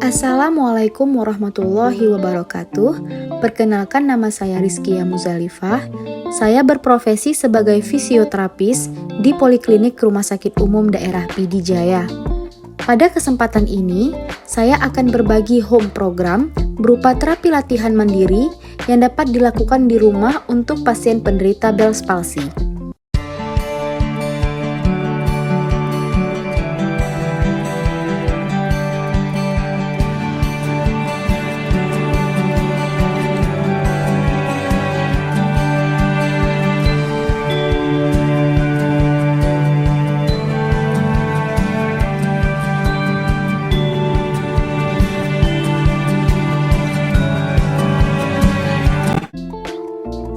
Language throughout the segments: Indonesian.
Assalamualaikum warahmatullahi wabarakatuh. Perkenalkan, nama saya Rizkia Muzalifah. Saya berprofesi sebagai fisioterapis di Poliklinik Rumah Sakit Umum Daerah Pidi Jaya. Pada kesempatan ini, saya akan berbagi home program berupa terapi latihan mandiri yang dapat dilakukan di rumah untuk pasien penderita Bell's palsy.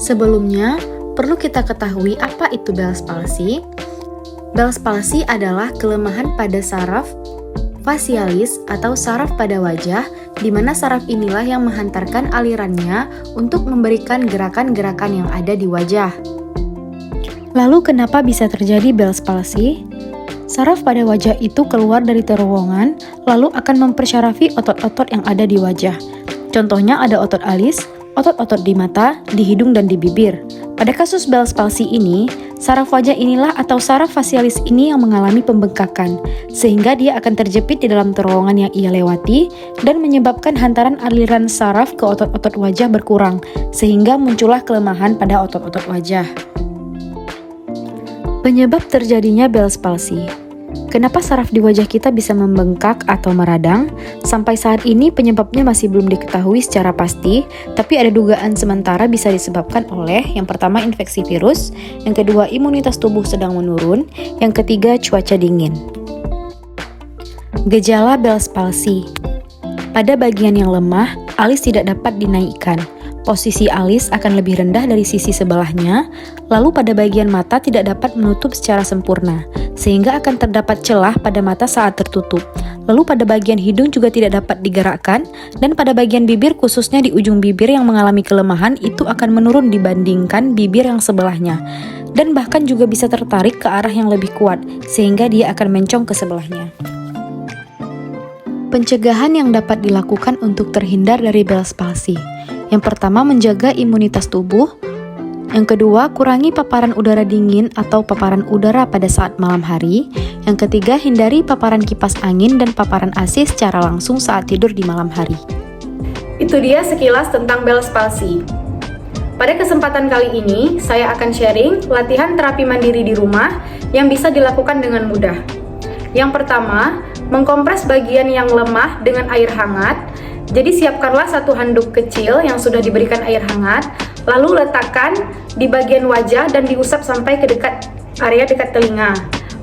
Sebelumnya, perlu kita ketahui apa itu Bell's palsy. Bell's palsy adalah kelemahan pada saraf facialis atau saraf pada wajah, di mana saraf inilah yang menghantarkan alirannya untuk memberikan gerakan-gerakan yang ada di wajah. Lalu kenapa bisa terjadi Bell's palsy? Saraf pada wajah itu keluar dari terowongan, lalu akan mempersyarafi otot-otot yang ada di wajah. Contohnya ada otot alis, otot-otot di mata, di hidung, dan di bibir. Pada kasus Bell's palsy ini, saraf wajah inilah atau saraf facialis ini yang mengalami pembengkakan, sehingga dia akan terjepit di dalam terowongan yang ia lewati dan menyebabkan hantaran aliran saraf ke otot-otot wajah berkurang, sehingga muncullah kelemahan pada otot-otot wajah. Penyebab terjadinya Bell's palsy. Kenapa saraf di wajah kita bisa membengkak atau meradang? Sampai saat ini penyebabnya masih belum diketahui secara pasti, tapi ada dugaan sementara bisa disebabkan oleh yang pertama infeksi virus, yang kedua imunitas tubuh sedang menurun, yang ketiga cuaca dingin. Gejala Bell's palsy. Pada bagian yang lemah, alis tidak dapat dinaikkan. Posisi alis akan lebih rendah dari sisi sebelahnya, lalu pada bagian mata tidak dapat menutup secara sempurna, sehingga akan terdapat celah pada mata saat tertutup. Lalu pada bagian hidung juga tidak dapat digerakkan, dan pada bagian bibir khususnya di ujung bibir yang mengalami kelemahan itu akan menurun dibandingkan bibir yang sebelahnya, dan bahkan juga bisa tertarik ke arah yang lebih kuat, sehingga dia akan mencong ke sebelahnya. Pencegahan yang dapat dilakukan untuk terhindar dari Bell's palsy. Yang pertama, menjaga imunitas tubuh. Yang kedua, kurangi paparan udara dingin atau paparan udara pada saat malam hari. Yang ketiga, hindari paparan kipas angin dan paparan AC secara langsung saat tidur di malam hari. Itu dia sekilas tentang Bell's palsy. Pada kesempatan kali ini, saya akan sharing latihan terapi mandiri di rumah yang bisa dilakukan dengan mudah. Yang pertama, mengkompres bagian yang lemah dengan air hangat. Jadi siapkanlah satu handuk kecil yang sudah diberikan air hangat, lalu letakkan di bagian wajah dan diusap sampai ke area dekat telinga.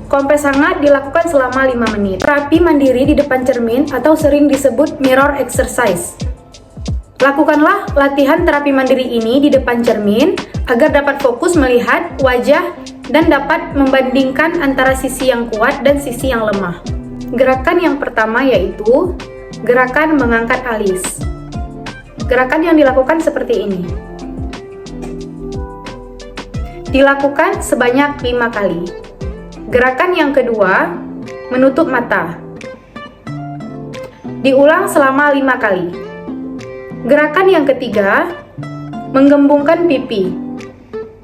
Kompres hangat dilakukan selama 5 menit. Terapi mandiri di depan cermin atau sering disebut mirror exercise. Lakukanlah latihan terapi mandiri ini di depan cermin agar dapat fokus melihat wajah dan dapat membandingkan antara sisi yang kuat dan sisi yang lemah. Gerakan yang pertama yaitu gerakan mengangkat alis. Gerakan yang dilakukan seperti ini. Dilakukan sebanyak 5 kali. Gerakan yang kedua, menutup mata. Diulang selama 5 kali. Gerakan yang ketiga, menggembungkan pipi.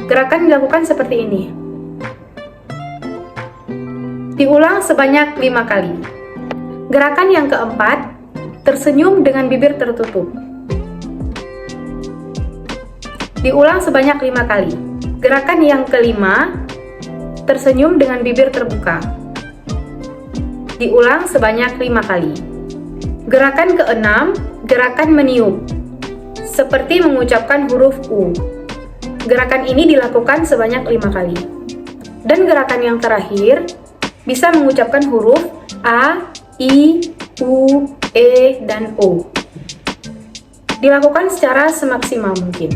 Gerakan dilakukan seperti ini. Diulang sebanyak 5 kali. Gerakan yang keempat, tersenyum dengan bibir tertutup. Diulang sebanyak 5 kali. Gerakan yang kelima, tersenyum dengan bibir terbuka. Diulang sebanyak 5 kali. Gerakan keenam, gerakan meniup, seperti mengucapkan huruf U. Gerakan ini dilakukan sebanyak 5 kali. Dan gerakan yang terakhir, bisa mengucapkan huruf A, I, U, E, dan O. Dilakukan secara semaksimal mungkin.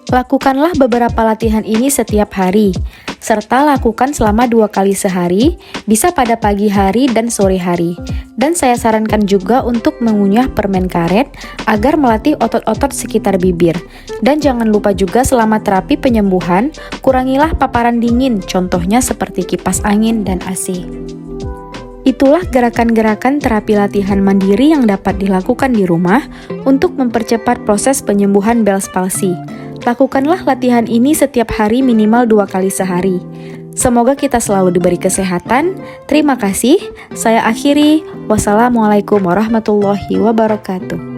Lakukanlah beberapa latihan ini setiap hari, serta lakukan selama 2 kali sehari, bisa pada pagi hari dan sore hari. Dan saya sarankan juga untuk mengunyah permen karet agar melatih otot-otot sekitar bibir. Dan jangan lupa juga selama terapi penyembuhan, kurangilah paparan dingin, contohnya seperti kipas angin dan AC. Itulah gerakan-gerakan terapi latihan mandiri yang dapat dilakukan di rumah untuk mempercepat proses penyembuhan Bell's palsy. Lakukanlah latihan ini setiap hari minimal 2 kali sehari. Semoga kita selalu diberi kesehatan. Terima kasih. Saya akhiri. Wassalamualaikum warahmatullahi wabarakatuh.